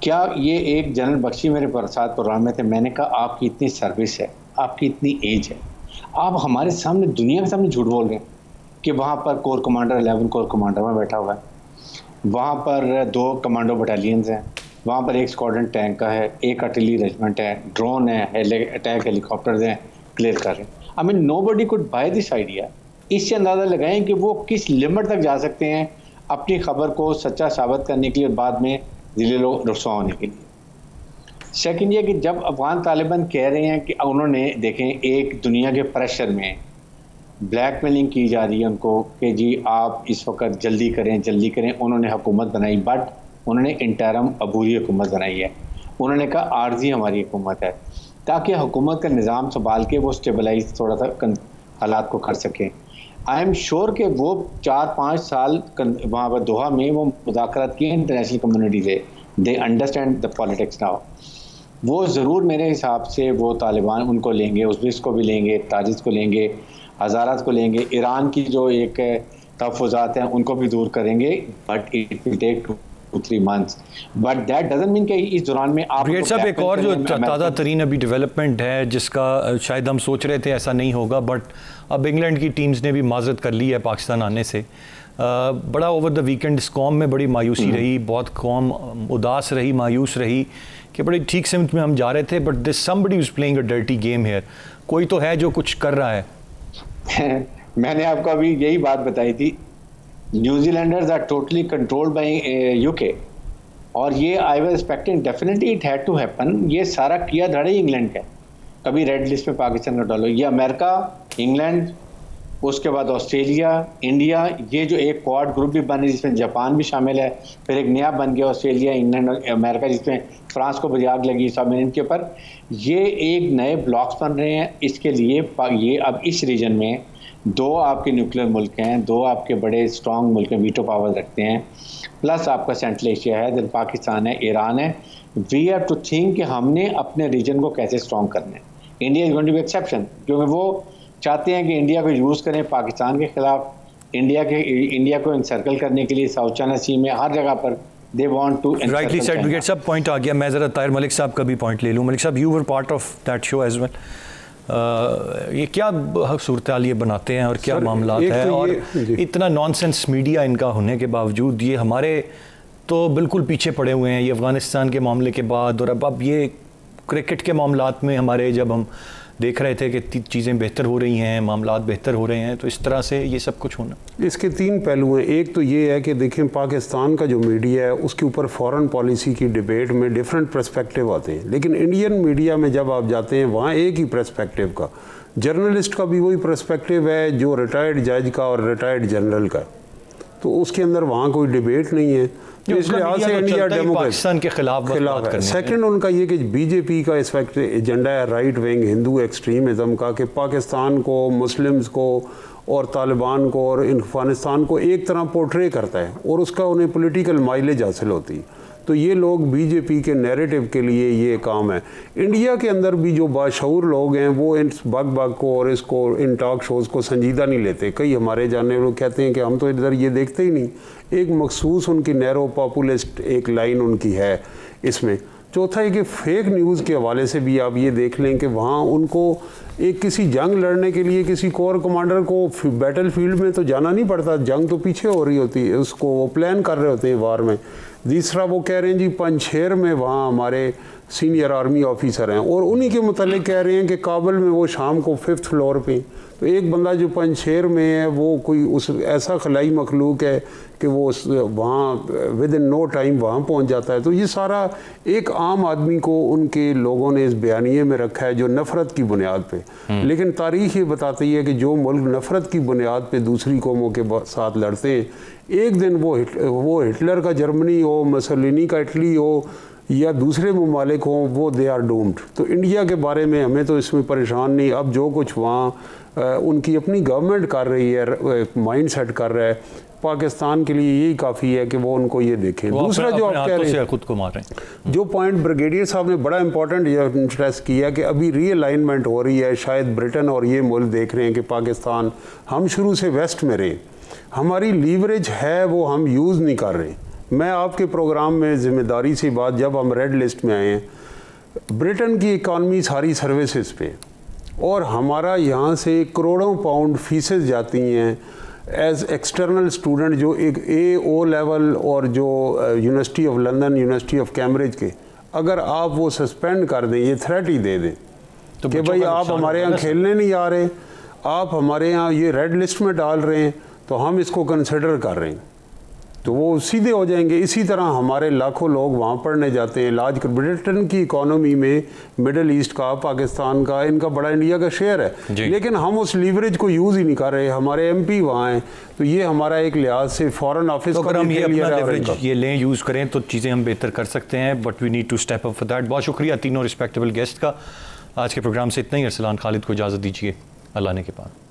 क्या ये एक जनरल बख्शी मेरे साथ प्रोग्राम में थे, मैंने कहा आपकी इतनी सर्विस है, आपकी इतनी एज है, आप हमारे सामने दुनिया के सामने झूठ बोल रहे हैं कि वहाँ पर कोर कमांडर 11 कोर कमांडर में बैठा हुआ है, वहाँ पर 2 कमांडो बटालियंस हैं, वहाँ पर 1 स्क्वाड्रन टैंक का है, 1 आर्टिलरी रेजिमेंट है, ड्रोन है, अटैक हेलीकॉप्टर्स हैं, क्लियर कर रहे हैं। I mean nobody could by this idea. इससे अंदाज़ा लगाएं कि वो किस लिमिट तक जा सकते हैं अपनी खबर को सच्चा साबित करने के लिए, बाद में ज़िले लोग रुस्वा होने के लिए। सेकंड ये कि जब अफगान तालिबान कह रहे हैं कि उन्होंने देखें एक दुनिया के प्रेशर में ब्लैकमेलिंग की जा रही है उनको कि जी आप इस वक्त जल्दी करें, उन्होंने हुकूमत बनाई, बट उन्होंने इंटरम अबूरी हुकूमत बनाई है। उन्होंने कहा आर्जी हमारी हुकूमत है, ताकि हुकूमत का निज़ाम संभाल के वो स्टेबलाइज थोड़ा सा हालात को कर सकें। आई एम श्योर कि वो 4-5 साल वहाँ पर दोहा में वो मुज़ाकरात किए इंटरनेशनल कम्युनिटी से, they understand the politics now. वो ज़रूर मेरे हिसाब से वो तालिबान उनको लेंगे, उज़्बेकिस्तान को भी लेंगे, ताजिक को लेंगे, हज़ारात को लेंगे, ईरान की जो एक तहफ़्फ़ुज़ात हैं उनको भी दूर करेंगे, but it will take 2-3 months, but that doesn't mean कि इस दौरान में आप ब्रिगेड साहब एक और जो ताज़ा तरीन अभी डेवलपमेंट है जिसका शायद हम सोच रहे थे ऐसा नहीं होगा, बट अब इंग्लैंड की टीम्स ने भी माजरत कर ली है पाकिस्तान आने से। बड़ा ओवर द वीकेंड इस कौम में बड़ी मायूसी रही, बहुत कौम उदास रही, मायूस रही कि बड़ी ठीक सिमत में हम जा रहे थे, but this somebody is playing a dirty game here. कोई तो है जो कुछ कर रहा है। मैंने आपको अभी यही बात बताई थी, New Zealanders are totally controlled by UK, और ये I was expecting definitely it had to happen. ये सारा किया धड़ा ही इंग्लैंड का, कभी रेड लिस्ट में पाकिस्तान का डालो, ये अमेरिका, इंग्लैंड, उसके बाद ऑस्ट्रेलिया, इंडिया, ये जो एक क्वाड ग्रुप भी बने जिसमें जापान भी शामिल है, फिर एक नया बन गया ऑस्ट्रेलिया, इंग्लैंड और अमेरिका, जिसमें फ्रांस को बजाग लगी सबमरीन के ऊपर। ये एक नए ब्लॉक्स बन रहे हैं। इसके लिए ये अब इस रीजन में 2 आपके न्यूक्लियर मुल्क हैं, 2 आपके बड़े स्ट्रॉन्ग मुल्क हैं, वीटो पावर रखते हैं, प्लस आपका सेंट्रल एशिया है, देन पाकिस्तान है, ईरान है। वी हैव टू थिंक कि हमने अपने रीजन को कैसे स्ट्रॉन्ग करना है। India is going to be exception, क्योंकि वो चाहते हैं कि इंडिया को यूज़ करें पाकिस्तान के खिलाफ, इंडिया को इंसर्कल करने के लिए साउथ चाइना सी में हर जगह पर they want to. Rightly said brigade साहब, पॉइंट आ गया। मैं ज़रा ताहिर मलिक साहब का भी पॉइंट ले लूँ। मलिक साहब, you were part of that show as well. ये क्या सूरत हाल ये बनाते हैं और क्या मामला है, तो और इतना नॉनसेंस मीडिया इनका होने के बावजूद ये हमारे तो बिल्कुल पीछे पड़े हुए हैं। ये अफ़गानिस्तान के मामले के बाद, और अब ये क्रिकेट के मामलात में हमारे जब हम देख रहे थे कि चीज़ें बेहतर हो रही हैं, मामलात बेहतर हो रहे हैं, तो इस तरह से ये सब कुछ होना। इसके 3 पहलू हैं। एक तो ये है कि देखें, पाकिस्तान का जो मीडिया है उसके ऊपर फॉरेन पॉलिसी की डिबेट में डिफरेंट पर्सपेक्टिव आते हैं, लेकिन इंडियन मीडिया में जब आप जाते हैं वहाँ एक ही पर्सपेक्टिव का, जर्नलिस्ट का भी वही पर्सपेक्टिव है जो रिटायर्ड जज का और रिटायर्ड जनरल का, तो उसके अंदर वहाँ कोई डिबेट नहीं है। तो इसलिए आज से इंडिया पाकिस्तान के खिलाफ है। सेकंड उनका ये कि बीजेपी का इस वक्त एजेंडा है राइट विंग हिंदू एक्सट्रीमिज़म का, कि पाकिस्तान को, मुस्लिम्स को और तालिबान को और अफगानिस्तान को एक तरह पोर्ट्रे करता है, और उसका उन्हें पॉलिटिकल माइलेज हासिल होती है। तो ये लोग बीजेपी के नैरेटिव के लिए ये काम है। इंडिया के अंदर भी जो बाशऊर लोग हैं वो इन बग को और इसको इन टॉक शोज़ को संजीदा नहीं लेते। कई हमारे जानने लोग कहते हैं कि हम तो इधर ये देखते ही नहीं। एक मखसूस उनकी नैरो पॉपुलिस्ट एक लाइन उनकी है इसमें। चौथा है कि फेक न्यूज़ के हवाले से भी आप ये देख लें कि वहाँ उनको एक किसी जंग लड़ने के लिए किसी कोर कमांडर को बैटल फील्ड में तो जाना नहीं पड़ता, जंग तो पीछे हो रही होती है, उसको वो प्लान कर रहे होते हैं वार में। तीसरा वो कह रहे हैं जी पंजशेर में वहाँ हमारे सीनियर आर्मी ऑफिसर हैं, और उन्हीं के मुतालिक कह रहे हैं कि काबुल में वो शाम को 5th फ्लोर पे। तो एक बंदा जो पंजशेर में है वो कोई उस ऐसा खलाई मखलूक है कि वो वहाँ विद इन नो टाइम वहाँ पहुँच जाता है। तो ये सारा एक आम आदमी को उनके लोगों ने इस बयानिए में रखा है जो नफ़रत की बुनियाद पे। लेकिन तारीख़ ये बताती है कि जो मुल्क नफ़रत की बुनियाद पे दूसरी कौमों के साथ लड़ते हैं, एक दिन वो हिटलर का जर्मनी हो, मुसोलिनी का इटली हो या दूसरे ममालिक हों, वो दे आर डूम्ड। तो इंडिया के बारे में हमें तो इसमें परेशान नहीं। अब जो कुछ वहाँ उनकी अपनी गवर्नमेंट कर रही है, माइंड सेट कर रहा है, पाकिस्तान के लिए यही काफ़ी है कि वो उनको ये देखें। दूसरा जो आप कह रहे हैं खुद को मार रहे हैं, जो पॉइंट ब्रिगेडियर साहब ने बड़ा इंपॉर्टेंट स्ट्रेस किया कि अभी रीअलाइनमेंट हो रही है, शायद ब्रिटेन और ये मुल्क देख रहे हैं कि पाकिस्तान, हम शुरू से वेस्ट में रहे, हमारी लीवरेज है वो हम यूज़ नहीं कर रहे। मैं आपके प्रोग्राम में ज़िम्मेदारी से बात, जब हम रेड लिस्ट में आए हैं, ब्रिटेन की इकॉनमी सारी सर्विसेज पे, और हमारा यहाँ से करोड़ों पाउंड फीसेस जाती हैं एज एक्सटर्नल स्टूडेंट, जो एक AO लेवल और जो university of London, university of Cambridge के, अगर आप वो सस्पेंड कर दें, ये थ्रेट ही दे दें तो कि भाई आप हमारे यहाँ खेलने नहीं आ रहे, आप हमारे यहाँ ये रेड लिस्ट में डाल रहे हैं, तो हम इसको कंसिडर कर रहे हैं। तो वो सीधे हो जाएंगे। इसी तरह हमारे लाखों लोग वहाँ पढ़ने जाते हैं, इलाज कर। ब्रिटेन की इकोनॉमी में मिडल ईस्ट का, पाकिस्तान का, इनका बड़ा इंडिया का शेयर है, लेकिन हम उस लीवरेज को यूज़ ही नहीं कर रहे। हमारे MP वहाँ हैं, तो ये हमारा एक लिहाज से फॉरेन ऑफिस तो अगर हम ये अपना लेवरेज का ये लें, यूज़ करें, तो चीज़ें हम बेहतर कर सकते हैं, but we need to step up for that. बहुत शुक्रिया तीनों रिस्पेक्टेबल गेस्ट का। आज के प्रोग्राम से इतना ही। अरसलान खालिद को इजाज़त दीजिए, अल्लाह ने के पास।